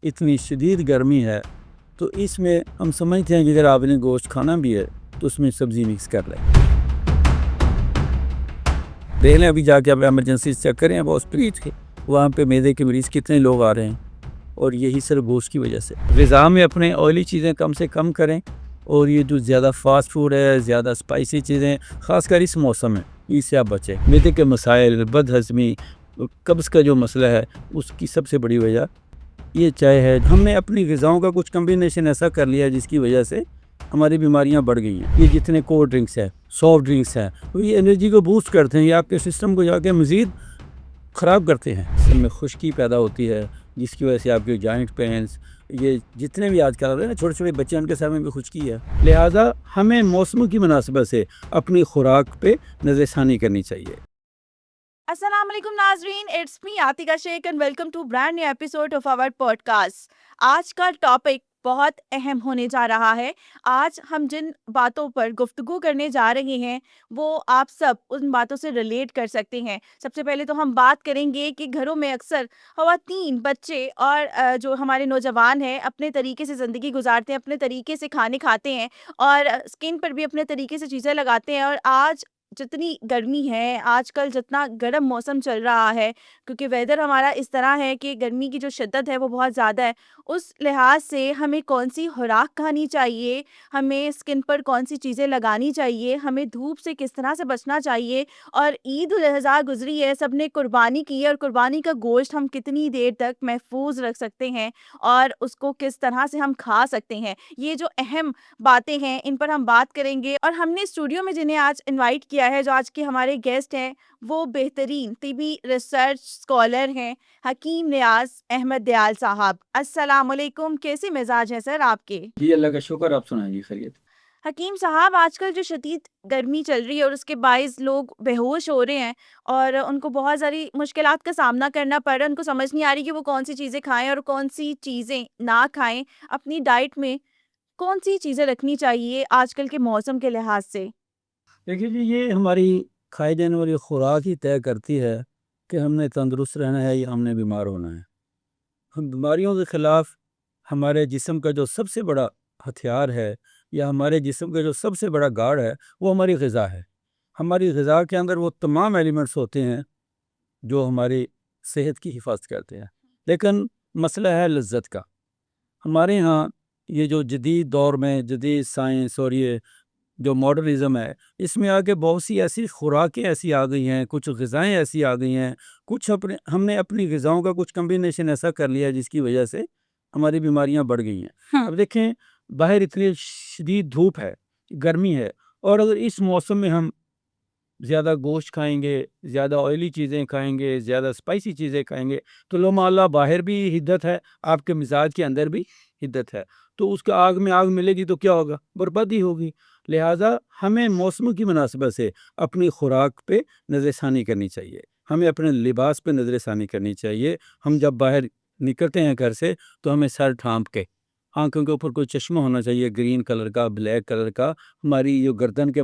इतनी शदीद गर्मी है, तो इसमें हम समझते हैं कि अगर आपने गोश्त खाना भी है तो उसमें सब्ज़ी मिक्स कर लें। देख लें, अभी जाके आप एमरजेंसी चेक करें, अब हॉस्पिटल के वहाँ पे मैदे के मरीज़ कितने लोग आ रहे हैं, और यही सिर्फ गोश्त की वजह से। ग़िज़ा में अपने ऑयली चीज़ें कम से कम करें, और ये जो ज़्यादा फास्ट फूड है, ज़्यादा स्पाइसी चीज़ें, ख़ासकर इस मौसम में, इससे आप बचें। मैदे के मसाइल, बदहज़मी, कब्ज़ का जो मसला है, उसकी सबसे बड़ी वजह ये चाय है। हमने अपनी ग़िज़ाओं का कुछ कम्बिनेशन ऐसा कर लिया है जिसकी वजह से हमारी बीमारियां बढ़ गई हैं। ये जितने कोल्ड ड्रिंक्स है, सॉफ्ट ड्रिंक्स हैं, तो ये एनर्जी को बूस्ट करते हैं, ये आपके सिस्टम को जाके मज़ीद ख़राब करते हैं। सिस्टम में खुश्की पैदा होती है, जिसकी वजह से आपके जॉइंट पेन्स, ये जितने भी आजकल आ रहे हैं ना, छोटे छोटे बच्चे, उनके सर में भी खुश्की है। लिहाजा हमें मौसम की मुनासिबत से अपनी खुराक पे नज़रसानी करनी चाहिए। अस्सलाम वालेकुम नाजरीन, it's me Atika Shaikh and welcome to brand new episode of our podcast. आज का टॉपिक बहुत अहम होने जा रहा है। आज हम जिन बातों पर गुफ्तगू करने जा रहे हैं वो आप सब उन बातों से रिलेट कर सकते हैं। सबसे पहले तो हम बात करेंगे कि घरों में अक्सर ख़वातीन, बच्चे और जो हमारे नौजवान हैं अपने तरीके से ज़िंदगी गुजारते हैं, अपने तरीके से खाने खाते हैं और स्किन पर भी अपने तरीके से चीज़ें लगाते हैं। और आज जितनी गर्मी है, आजकल जितना गर्म मौसम चल रहा है, क्योंकि वेदर हमारा इस तरह है कि गर्मी की जो शिद्दत है वो बहुत ज़्यादा है। उस लिहाज से हमें कौन-सी खुराक खानी चाहिए, हमें स्किन पर कौन-सी चीज़ें लगानी चाहिए, हमें धूप से किस तरह से बचना चाहिए। और ईद उल अज़हा गुज़री है, सबने कुर्बानी की है और कुर्बानी का गोश्त हम कितनी देर तक महफूज़ रख सकते हैं और उसको किस तरह से हम खा सकते हैं। ये जो अहम बातें हैं, इन पर हम बात करेंगे। और हमने स्टूडियो में जिन्हें आज इनवाइट किया है, जो आज के हमारे गेस्ट हैं, वो बेहतरीन तिबी रिसर्च स्कॉलर हैं, हकीम नियाज़ अहमद दयाल साहब। अस्सलाम वालेकुम, कैसे मिजाज हैं सर आपके? जी, अल्लाह का शुक्र। आप सुनाइए, जी खैरियत? हकीम साहब, आजकल जो शदीद गर्मी चल रही है और उसके बाइस लोग बेहोश हो रहे हैं और उनको बहुत सारी मुश्किलात का सामना करना पड़ रहा है। उनको समझ नहीं आ रही कि वो कौन सी चीज़ें खाएं और कौन सी चीज़ें ना खाएं। अपनी डाइट में कौन सी चीज़ें रखनी चाहिए आजकल के मौसम के लिहाज से? देखिए जी, ये हमारी खाई जाने वाली खुराक ही तय करती है कि हमने तंदुरुस्त रहना है या हमने बीमार होना है। हम बीमारियों के ख़िलाफ़ हमारे जिस्म का जो सबसे बड़ा हथियार है, या हमारे जिस्म का जो सबसे बड़ा गार्ड है, वो हमारी ग़िज़ा है। हमारी ग़िज़ा के अंदर वो तमाम एलिमेंट्स होते हैं जो हमारी सेहत की हिफाज़त करते हैं। लेकिन मसला है लज़्ज़त का। हमारे यहाँ ये जो जदीद दौर में जदीद साइंस और ये जो मॉडर्निज़्म है, इसमें आके बहुत सी ऐसी खुराकें ऐसी आ गई हैं, कुछ ग़िज़ाएँ ऐसी आ गई हैं, कुछ अपने हमने अपनी ग़िज़ाओं का कुछ कॉम्बिनेशन ऐसा कर लिया है जिसकी वजह से हमारी बीमारियाँ बढ़ गई हैं। हाँ। अब देखें, बाहर इतनी शदीद धूप है, गर्मी है, और अगर इस मौसम में हम ज़्यादा गोश्त खाएँगे, ज़्यादा ऑयली चीज़ें खाएँगे, ज़्यादा स्पाइसी चीज़ें खाएँगे, तो लो माला बाहर भी हिद्दत है, आपके मिज़ाज के अंदर भी हिद्दत है। तो उसका आग में आग मिलेगी तो क्या होगा? बर्बादी होगी। लिहाज़ा हमें मौसम की मुनासिबत से अपनी खुराक पे नज़रसानी करनी चाहिए। हमें अपने लिबास पे नज़रसानी करनी चाहिए। हम जब बाहर निकलते हैं घर से, तो हमें सर ढाँप के, आँखों के ऊपर कोई चश्मा होना चाहिए ग्रीन कलर का, ब्लैक कलर का। हमारी जो गर्दन के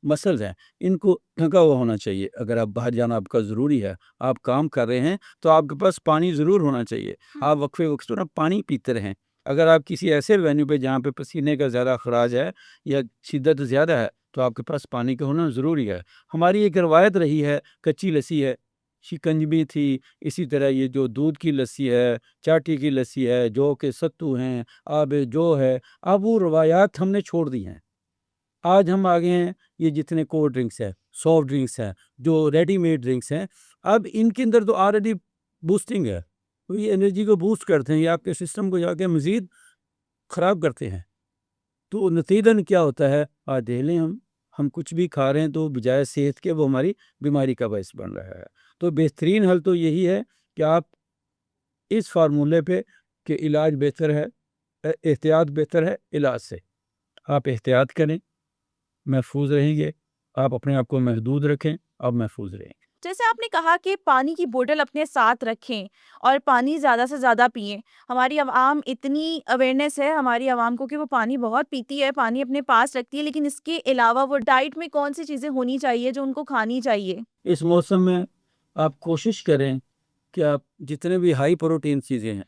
मसल्स हैं, इनको ढका हुआ होना चाहिए। अगर आप बाहर जाना आपका ज़रूरी है, आप काम कर रहे हैं, तो आपके पास पानी ज़रूर होना चाहिए। आप वक्फ़े-वक्फ़े ना पानी पीते रहें। अगर आप किसी ऐसे वेन्यू पे जहाँ पे पसीने का ज़्यादा अखराज है या शिद्दत ज़्यादा है, तो आपके पास पानी का होना ज़रूरी है। हमारी एक रवायत रही है, कच्ची लस्सी है, शिकंजवी थी, इसी तरह ये जो दूध की लस्सी है, चाटी की लस्सी है, जौ के सत्तू हैं, आब जो है, अब वो रवायात हमने छोड़ दी हैं। आज हम आ गए हैं ये जितने कोल्ड ड्रिंक्स हैं, सॉफ्ट ड्रिंक्स हैं, जो रेडीमेड ड्रिंक्स हैं, अब इनके अंदर तो ऑलरेडी बूस्टिंग है। तो ये एनर्जी को बूस्ट करते हैं, ये आपके सिस्टम को जाके मज़ीद ख़राब करते हैं। तो नतीजतन क्या होता है, आज देख लें, हम कुछ भी खा रहे हैं तो बजाय सेहत के वो हमारी बीमारी का बायस बन रहा है। तो बेहतरीन हल तो यही है कि आप इस फार्मूले पे कि इलाज बेहतर है, एहतियात बेहतर है इलाज से। आप एहतियात करें, महफूज रहेंगे। आप अपने आप को महदूद रखें, आप महफूज रहेंगे। जैसे आपने कहा कि पानी की बोतल अपने साथ रखें और पानी ज़्यादा से ज़्यादा पिएँ। हमारी आवाम इतनी अवेयरनेस है हमारी आवाम को कि वो पानी बहुत पीती है, पानी अपने पास रखती है, लेकिन इसके अलावा वो डाइट में कौन-सी चीज़ें होनी चाहिए जो उनको खानी चाहिए? इस मौसम में आप कोशिश करें कि आप जितने भी हाई प्रोटीन चीज़ें हैं,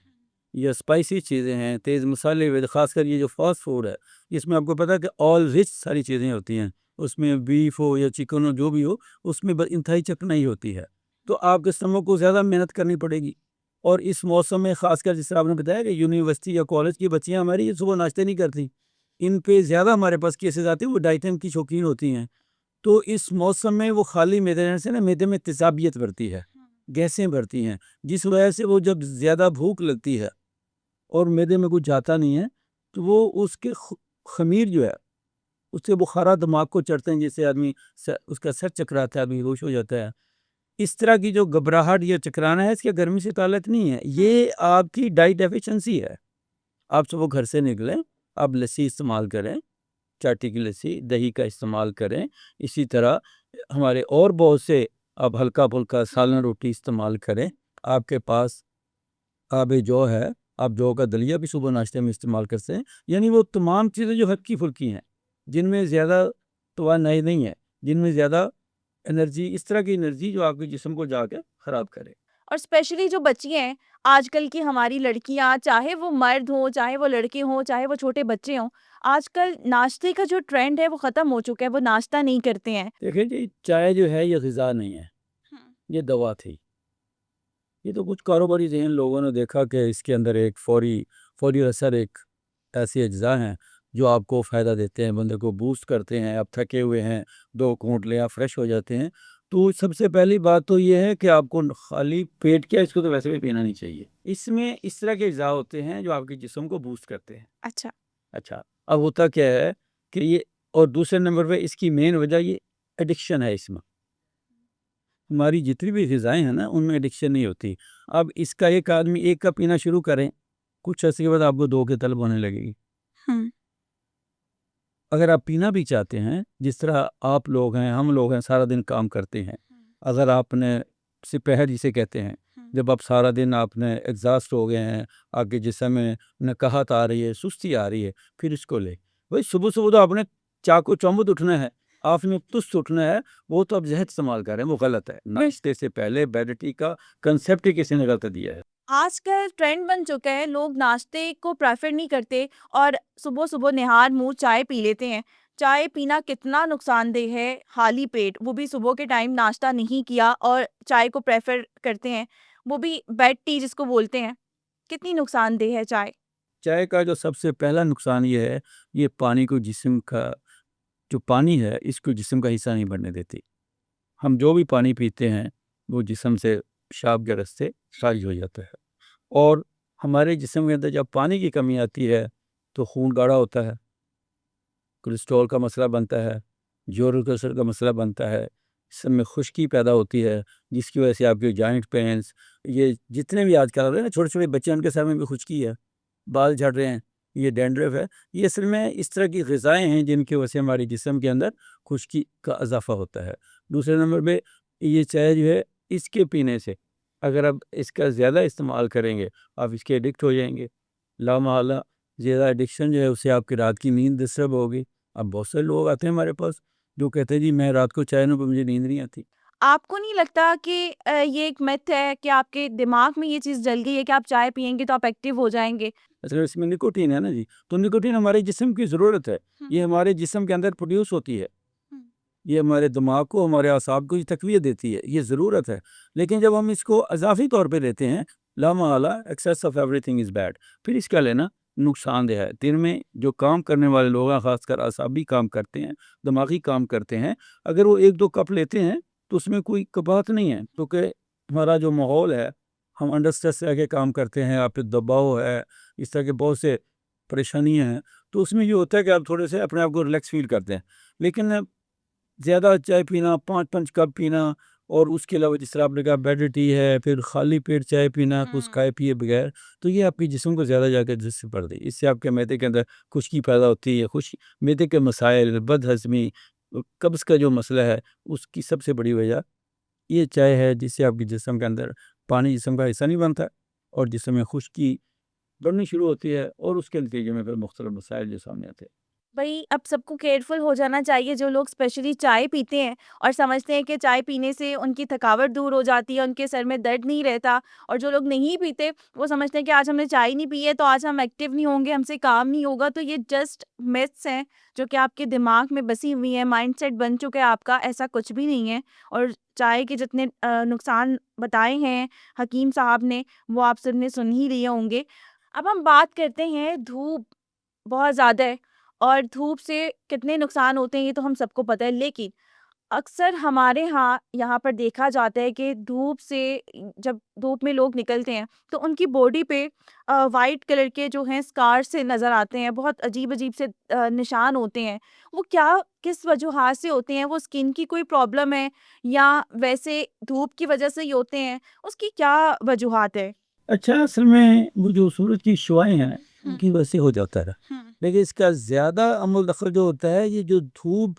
या स्पाइसी चीज़ें हैं, तेज़ मसाले वाले, ख़ासकर ये जो फास्ट फूड है, इसमें आपको पता है कि ऑल रिच सारी चीज़ें होती हैं। उसमें बीफ हो या चिकन हो, जो भी हो, उसमें इंतहाई चिकनाई होती है। तो आपके स्टमक को ज़्यादा मेहनत करनी पड़ेगी। और इस मौसम में ख़ासकर जैसे आपने बताया कि यूनिवर्सिटी या कॉलेज की बच्चियाँ हमारी ये सुबह नाश्ते नहीं करती। इन पे ज़्यादा हमारे पास केसेस आते हैं, वो डाइटम की शौकीन होती हैं। तो इस मौसम में वो खाली मैदे रहने से ना मैदे में तेज़ाबियत बढ़ती है, गैसें बढ़ती हैं, जिस वजह से वो जब ज़्यादा भूख लगती है और मैदे में कुछ जाता नहीं है, तो वो उसके ख़मीर जो है, उससे बुखारा दिमाग को चढ़ते हैं, जिससे आदमी उसका सर चकराता है, आदमी बेहोश हो जाता है। इस तरह की जो घबराहट या चकराना है, इसके गर्मी से ताल्लुक नहीं है, ये आपकी डाइट डेफिशिएंसी है। आप सुबह घर से निकलें, आप लस्सी इस्तेमाल करें, चाटी की लस्सी, दही का इस्तेमाल करें। इसी तरह हमारे और बहुत से आप हल्का-फुल्का सालन रोटी इस्तेमाल करें। आपके पास आब जौ है, आप जौ का दलिया भी सुबह नाश्ते में इस्तेमाल कर सकते हैं। यानी वो तमाम चीज़ें जो हल्की-फुल्की हैं, जिनमें ज़्यादा तवानाई नहीं है, जिनमें ज़्यादा एनर्जी, इस तरह की एनर्जी जो आपके जिस्म को जाके ख़राब करे। और स्पेशली जो बच्चियाँ हैं, आजकल की हमारी लड़कियाँ, चाहे वो मर्द हों, चाहे वो लड़के हों, चाहे वो छोटे बच्चे हों, आजकल नाश्ते का जो ट्रेंड है वो ख़त्म हो चुका है, वो नाश्ता नहीं करते हैं। देखिए जी, चाय जो है ये ग़िज़ा नहीं है, हुँ। ये दवा थी। ये तो कुछ कारोबारी ज़हन लोगों ने देखा कि इसके अंदर एक फ़ौरी असर, एक ऐसी अज्जा हैं जो आपको फ़ायदा देते हैं, बंदे को बूस्ट करते हैं। आप थके हुए हैं, 2 घूँट लें, आप फ्रेश हो जाते हैं। तो सबसे पहली बात तो ये है कि आपको खाली पेट क्या, इसको तो वैसे भी पीना नहीं चाहिए। इसमें इस तरह के अज्जा होते हैं जो आपके जिस्म को बूस्ट करते हैं। अच्छा। अच्छा, अब होता क्या है कि ये, और दूसरे नंबर पे इसकी मेन वजह ये एडिक्शन है इसमें। हमारी जितनी भी ग़िज़ाएँ हैं ना, उनमें एडिक्शन नहीं होती। अब इसका एक आदमी 1 कप पीना शुरू करें, कुछ अर्से के बाद आपको 2 की तलब होने लगेगी। हुँ। अगर आप पीना भी चाहते हैं, जिस तरह आप लोग हैं, हम लोग हैं, सारा दिन काम करते हैं। अगर आपने सिपहर जिसे कहते हैं, जब आप सारा दिन आपने एग्ज़ॉस्ट हो गए हैं, आपके जिस्म में नकाहत आ रही है, सुस्ती आ रही है, फिर इसको लें। भाई सुबह-सुबह तो आपने चाको-चौबंद उठना है, आपने तुस्त उठना है, वो तो आप ज़हर इस्तेमाल कर रहे हैं, वो गलत है। नाश्ते से पहले बेड टी का कांसेप्ट ही किसी ने गलत दिया है। आजकल ट्रेंड बन चुका है, लोग नाश्ते को प्रेफ़र नहीं करते और सुबह-सुबह निहार मुँह चाय पी लेते हैं। चाय पीना कितना नुकसानदेह है, खाली पेट, वो भी सुबह के टाइम नाश्ता नहीं किया और चाय को प्रेफ़र करते हैं, वो भी बेड टी जिसको बोलते हैं। कितनी नुकसानदेह है चाय? चाय का जो सबसे पहला नुकसान ये है, ये पानी को जिस्म का जो पानी है, इसको जिस्म का हिस्सा नहीं बनने देती। हम जो भी पानी पीते हैं, वो जिस्म से पेशाब के रास्ते खारिज हो जाता है। और हमारे जिस्म के अंदर जब पानी की कमी आती है, तो खून गाढ़ा होता है, कोलेस्ट्रॉल का मसला बनता है, यूरिक एसिड का मसला बनता है, जिस्म में खुश्की पैदा होती है, जिसकी वजह से आपके जॉइंट पेन्स, ये जितने भी आजकल हो रहे हैं ना, छोटे-छोटे बच्चे, उनके सर में भी खुश्की है, बाल झड़ रहे हैं, ये डैंड्रफ है। ये असल में इस तरह की ग़िज़ाएँ हैं जिनकी वजह से हमारे जिस्म के अंदर खुश्की का इज़ाफ़ा होता है। दूसरे नंबर पे ये चाय जो है, इसके पीने से अगर आप इसका ज़्यादा इस्तेमाल करेंगे, आप इसके एडिक्ट हो जाएँगे। लामहला ज़्यादा एडिक्शन जो है, उससे आपकी रात की नींद डिस्टर्ब होगी। अब बहुत सारे लोग आते हैं हमारे पास, जो कहते हैं जी मैं रात को चाय ना पीऊँ, मुझे नींद नहीं आती। आपको नहीं लगता कि ये एक मिथ है कि आपके दिमाग में ये चीज़ डल गई है कि आप चाय पिएँगे तो आप एक्टिव हो जाएँगे? असल में इसमें निकोटीन है ना जी, तो निकोटीन हमारे जिस्म की ज़रूरत है। ये हमारे जिस्म के अंदर प्रोड्यूस होती है। हुँ। ये हमारे दिमाग को, हमारे असाब को ये तक़वियत देती है, ये ज़रूरत है। लेकिन जब हम इसको इज़ाफ़ी तौर पे लेते हैं, लामहला excess of everything is bad, फिर इसका लेना नुकसानदेह है। दिन में जो काम करने वाले लोग हैं, ख़ासकर असाबी काम करते हैं, दिमागी काम करते हैं, अगर वो 1-2 कप लेते हैं, तो उसमें कोई कबात नहीं है, क्योंकि हमारा जो माहौल है, हम अंडर स्ट्रेस रह के काम करते हैं, आप पे दबाव है, इस तरह के बहुत से परेशानियाँ हैं, तो उसमें ये होता है कि आप थोड़े से अपने आप को रिलैक्स फ़ील करते हैं। लेकिन ज़्यादा चाय पीना, 5-5 कप पीना, और उसके अलावा जिस तरह आपने कहा बेड टी है, फिर खाली पेट चाय पीना, कुछ खाए पिए बगैर, तो ये आपके जिस्म को ज़्यादा जाके जिससे पड़ रही है। इससे आपके मैदे के अंदर खुश्की पैदा होती है, मैदे के मसाइल, बदहज़मी, कब्ज़ का जो मसला है, उसकी सबसे बड़ी वजह ये चाय है, जिससे आपके जिस्म के अंदर पानी जिस्म का हिस्सा नहीं बनता और जिस्म में खुश्की बढ़नी शुरू होती है, और उसके नतीजे में फिर मुख्तलिफ मसाइल जो सामने आते हैं। भाई अब सबको केयरफुल हो जाना चाहिए, जो लोग स्पेशली चाय पीते हैं और समझते हैं कि चाय पीने से उनकी थकावट दूर हो जाती है, उनके सर में दर्द नहीं रहता। और जो लोग नहीं पीते, वो समझते हैं कि आज हमने चाय नहीं पी है तो आज हम एक्टिव नहीं होंगे, हमसे काम नहीं होगा। तो ये जस्ट मिथ्स हैं जो कि आपके दिमाग में बसी हुई है, माइंडसेट बन चुका है आपका, ऐसा कुछ भी नहीं है। और चाय के जितने नुकसान बताए हैं हकीम साहब ने, वो आप सबने सुन ही लिए होंगे। अब हम बात करते हैं, धूप बहुत ज़्यादा है और धूप से कितने नुकसान होते हैं ये तो हम सबको पता है। लेकिन अक्सर हमारे यहाँ पर देखा जाता है कि धूप से जब धूप में लोग निकलते हैं तो उनकी बॉडी पे वाइट कलर के जो हैं स्कार से नज़र आते हैं, बहुत अजीब-अजीब से निशान होते हैं। वो क्या किस वजूहात से होते हैं? वो स्किन की कोई प्रॉब्लम है या वैसे धूप की वजह से ही होते हैं? उसकी क्या वजूहात है? अच्छा, असल में वो जो सूरज की शुआएँ हैं, हुँ, उनकी वजह से हो जाता है। हुँ, लेकिन इसका ज़्यादा अमल दखल जो होता है, ये जो धूप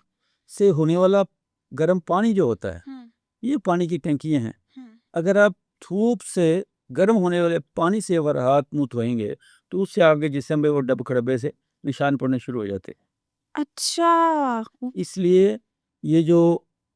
से होने वाला गर्म पानी जो होता है, हुँ, ये पानी की टंकियाँ हैं। हुँ। अगर आप धूप से गर्म होने वाले पानी से अगर हाथ मुँह धोएँगे, तो उससे आपके जिस्म पे वो डब-खडबे से निशान पड़ने शुरू हो जाते हैं। अच्छा। इसलिए ये जो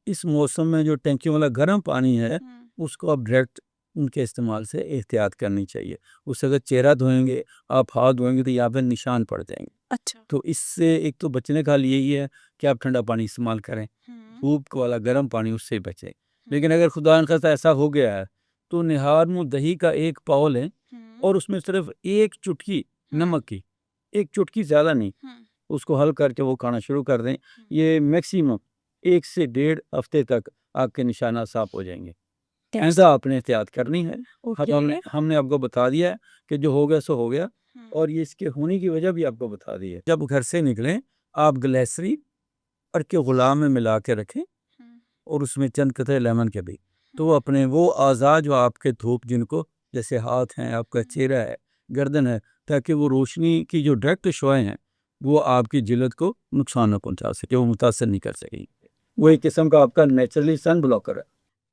इस मौसम में जो टंकियों वाला गर्म पानी है, हुँ, उसको आप डायरेक्ट उनके इस्तेमाल से एहतियात करनी चाहिए। उससे अगर चेहरा धोएँगे, आप हाथ धोएँगे तो यहाँ पे निशान पड़ जाएँगे। अच्छा। तो इससे एक तो बचने का हल यही है कि आप ठंडा पानी इस्तेमाल करें, हुँ, धूप वाला गर्म पानी उससे बचें। हुँ, लेकिन अगर खुदा न ख़ास्ता ऐसा हो गया है, तो निहार मुँह दही का 1 पाव लें हुँ, और उसमें सिर्फ़ 1 चुटकी हुँ, नमक की, 1 चुटकी ज़्यादा नहीं, हुँ, उसको हल करके वो खाना शुरू कर दें। हुँ। ये मैक्सिमम 1 से डेढ़ हफ़्ते तक आपके निशानात साफ़ हो जाएँगे। ऐसा आपने एहतियात करनी है। अब ओके। हमने हमने आपको बता दिया है कि जो हो गया सो हो गया, हुँ, और ये इसके होने की वजह भी आपको बता दी है। जब घर से निकलें, आप ग्लिसरीन अर्क गुलाम में मिला के रखें हुँ, और उसमें चंद कतरे लेमन के भी। तो हुँ, अपने वो अज़ा जो आपके धूप जिनको, जैसे हाथ हैं, आपका हुँ। चेहरा है, गर्दन है, ताकि वो रोशनी की जो डायरेक्ट शुआएँ हैं, वो आपकी जिल्द को नुकसान ना पहुँचा सके, वो मुतासिर नहीं कर सकेंगी। वो एक किस्म का आपका नेचुरली सन ब्लॉकर है।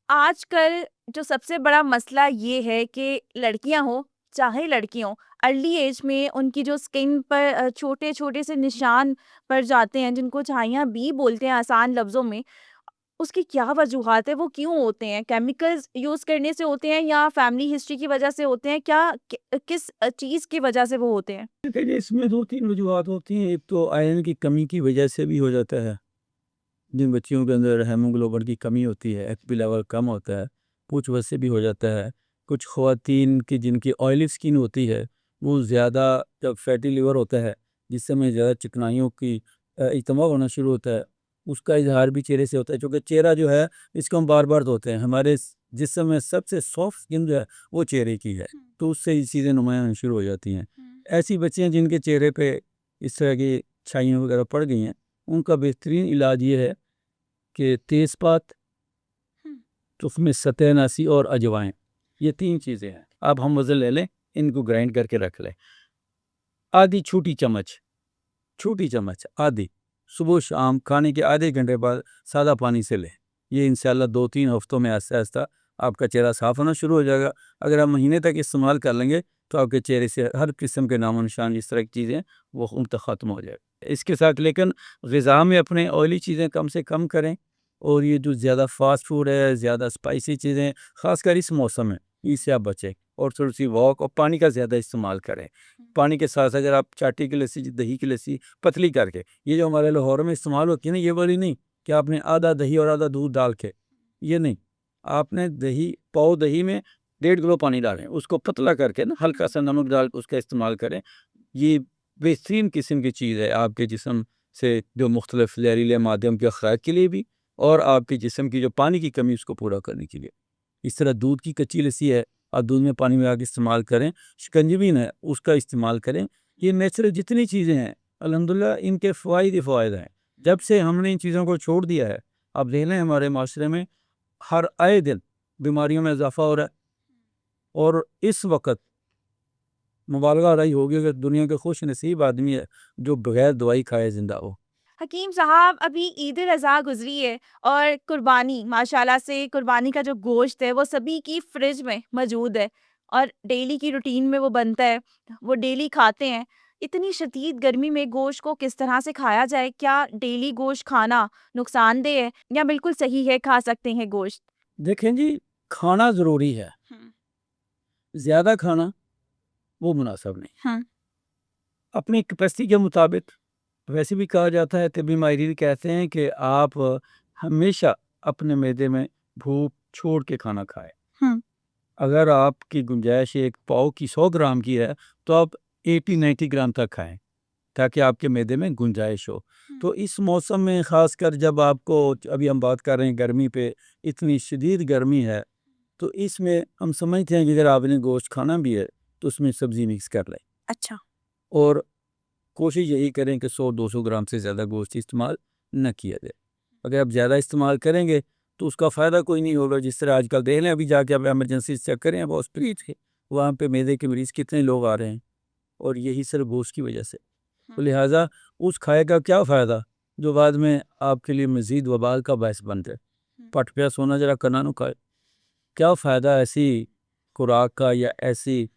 आजकल जो सबसे बड़ा मसला ये है कि लड़कियां हो चाहे लड़की हो, अर्ली एज में उनकी जो स्किन पर छोटे-छोटे से निशान पड़ जाते हैं, जिनको झाइयाँ भी बोलते हैं आसान लफ्ज़ों में। उसकी क्या वजूहात है? वो क्यों होते हैं? केमिकल्स यूज़ करने से होते हैं या फैमिली हिस्ट्री की वजह से होते हैं? क्या किस चीज़ की वजह से वो होते हैं? देखिए, इसमें 2-3 वजूहात होती हैं। एक तो आयरन की कमी की वजह से भी हो जाता है। जिन बच्चियों के अंदर हीमोग्लोबिन की कमी होती है, एचबी लेवल कम होता है, कुछ वजह से भी हो जाता है। कुछ ख़वातीन की जिनकी ऑयली स्किन होती है, वो ज़्यादा जब फैटी लिवर होता है, जिस समय ज़्यादा चिकनाइयों की इज्तमा होना शुरू होता है, उसका इज़हार भी चेहरे से होता है। चूँकि चेहरा जो है, इसको हम बार-बार धोते हैं। हमारे जिस्म में सबसे सॉफ्ट स्किन जो है, वो चेहरे की है। हुँ, तो उससे ये चीज़ें नुमायाँ होनी शुरू हो जाती हैं। हुँ, ऐसी बच्चियाँ जिनके चेहरे पे इस तरह की छाइयाँ वगैरह पड़ गई हैं, उनका बेहतरीन इलाज ये है कि तेज़पात, हुँ, तो उसमें सतह-नासी और अजवाइन, ये 3 चीज़ें हैं। अब हम वज़न ले लें, इनको ग्राइंड करके रख लें। आधी छोटी चम्मच आधी, सुबह-शाम खाने के आधे घंटे बाद सादा पानी से लें। ये इंशाअल्लाह 2-3 हफ्तों में आहिस्ता-आहिस्ता आपका चेहरा साफ़ होना शुरू हो जाएगा। अगर आप महीने तक इस्तेमाल कर लेंगे, तो आपके चेहरे से हर किस्म के नामो-निशान, जिस तरह की चीज़ें, वो उनका ख़त्म हो जाएगा। इसके साथ लेकिन ग़िज़ा में अपने ऑयली चीज़ें कम से कम करें, और ये जो ज़्यादा फ़ास्ट फूड है, ज़्यादा स्पाइसी चीज़ें, ख़ासकर इस मौसम में, इससे आप बचें। और थोड़ी-सी वॉक और पानी का ज़्यादा इस्तेमाल करें। हुँ, पानी के साथ अगर आप चाटी की लस्सी, दही की लस्सी पतली करके, ये जो हमारे लाहौर में इस्तेमाल होती है ना, ये वाली नहीं कि आपने आधा दही और आधा दूध डाल के, ये नहीं। आपने दही, पाव दही में 1.5 किलो पानी डालें, उसको पतला करके ना हल्का सा नमक डाल के उसका इस्तेमाल करें। ये बेहतरीन किस्म की चीज़ है आपके जिस्म से जो मुख्तलिफ जहरीले माध्यम के अखराज के लिए भी, और आपके जिस्म की जो पानी की कमी उसको पूरा करने के लिए। इस तरह दूध की कच्ची लस्सी है, आप दूध में पानी मिला के इस्तेमाल करें। शिकंजबीन है, उसका इस्तेमाल करें। ये नेचुरल जितनी चीज़ें हैं, अल्हम्दुलिल्लाह इनके फ़वाइद ही फ़वाइद हैं। जब से हमने इन चीज़ों को छोड़ दिया है, आप देख लें हमारे माशरे में हर आए दिन बीमारियों में इज़ाफ़ा हो रहा है। और इस वक़्त मुबालगा रही होगी कि दुनिया के खुश नसीब आदमी है जो बगैर दवाई खाए ज़िंदा हो। हकीम साहब, अभी ईद उल अज़हा गुज़री है और कुर्बानी माशाल्लाह से कुर्बानी का जो गोश्त है वो सभी की फ्रिज में मौजूद है और डेली की रूटीन में वो बनता है, वो डेली खाते हैं। इतनी शदीद गर्मी में गोश्त को किस तरह से खाया जाए? क्या डेली गोश्त खाना नुकसानदेह है या बिल्कुल सही है, खा सकते हैं गोश्त? देखें जी, खाना ज़रूरी है, ज़्यादा खाना वो मुनासिब नहीं। हाँ। अपनी कैपेसिटी के मुताबिक, वैसे भी कहा जाता है, तभी माहिरीन कहते हैं कि आप हमेशा अपने मैदे में भूख छोड़ के खाना खाएं। हाँ। अगर आपकी गुंजाइश एक पाव की 100 ग्राम की है तो आप 80-90 ग्राम तक खाएं ताकि आपके मैदे में गुंजाइश हो। तो इस मौसम में ख़ासकर जब आपको, अभी हम बात कर रहे हैं गर्मी पे, इतनी शदीद गर्मी है, तो इसमें हम समझते हैं कि अगर आपने गोश्त खाना भी है तो उसमें सब्ज़ी मिक्स कर लें अच्छा। और कोशिश यही करें कि 100-200 ग्राम से ज़्यादा गोश्त इस्तेमाल न किया जाए। अगर आप ज़्यादा इस्तेमाल करेंगे तो उसका फ़ायदा कोई नहीं होगा। जिस तरह आजकल देख लें, अभी जाके आप एमरजेंसी चेक करें, आप हॉस्पिटल के वहाँ पे मैदे के मरीज़ कितने लोग आ रहे हैं, और यही सिर्फ गोश्त की वजह से। तो लिहाजा उस खाए का क्या फ़ायदा जो बाद में आपके लिए मज़ीद वबाल का बायस बन जाए। पट पे सोना जरा कना नु खाए, क्या फ़ायदा ऐसी खुराक का या ऐसी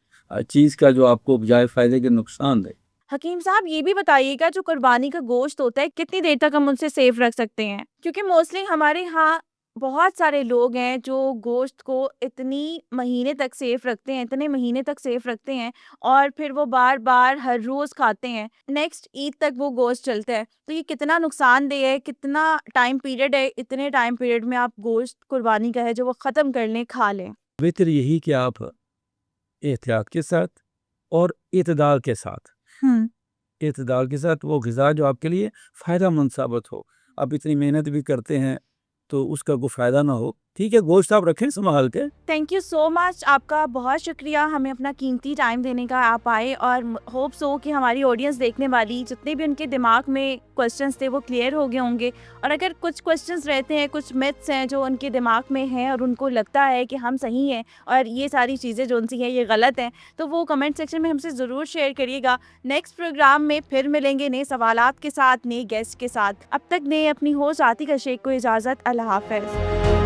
चीज़ का जो आपको बजाय फ़ायदे के नुकसान दे। हकीम साहब, ये भी बताइएगा, जो कुर्बानी का गोश्त होता है कितनी देर तक हम उनसे सेफ रख सकते हैं? क्योंकि मोस्टली हमारे यहाँ बहुत सारे लोग हैं जो गोश्त को इतनी महीने तक सेफ रखते हैं, इतने महीने तक सेफ रखते हैं और फिर वो बार बार हर रोज खाते हैं। नेक्स्ट ईद तक वो गोश्त चलता है। तो ये कितना नुकसानदेह है, कितना टाइम पीरियड है, इतने टाइम पीरियड में आप गोश्त कुर्बानी का है जो वो ख़त्म कर लें, खा लें? बेहतर यही कि आप एहतियात के साथ और इतदाल के साथ वो ग़िज़ा जो आपके लिए फ़ायदेमंद साबित हो। आप इतनी मेहनत भी करते हैं तो उसका कोई फ़ायदा ना हो, ठीक है, गोश्त आप रखें संभाल के। थैंक यू सो मच, आपका बहुत शुक्रिया हमें अपना कीमती टाइम देने का। आप आए और होप सो कि हमारी ऑडियंस देखने वाली जितने भी उनके दिमाग में क्वेश्चंस थे वो क्लियर हो गए होंगे। और अगर कुछ क्वेश्चंस रहते हैं, कुछ मिथ्स हैं जो उनके दिमाग में हैं और उनको लगता है कि हम सही हैं और ये सारी चीज़ें जो उनसी हैं ये गलत हैं, तो वो कमेंट सेक्शन में हमसे ज़रूर शेयर करिएगा। नेक्स्ट प्रोग्राम में फिर मिलेंगे नए सवालात के साथ, नए गेस्ट के साथ। अब तक ने अपनी होस्ट आतिका शेख को इजाज़त। अल्लाह हाफ़िज़।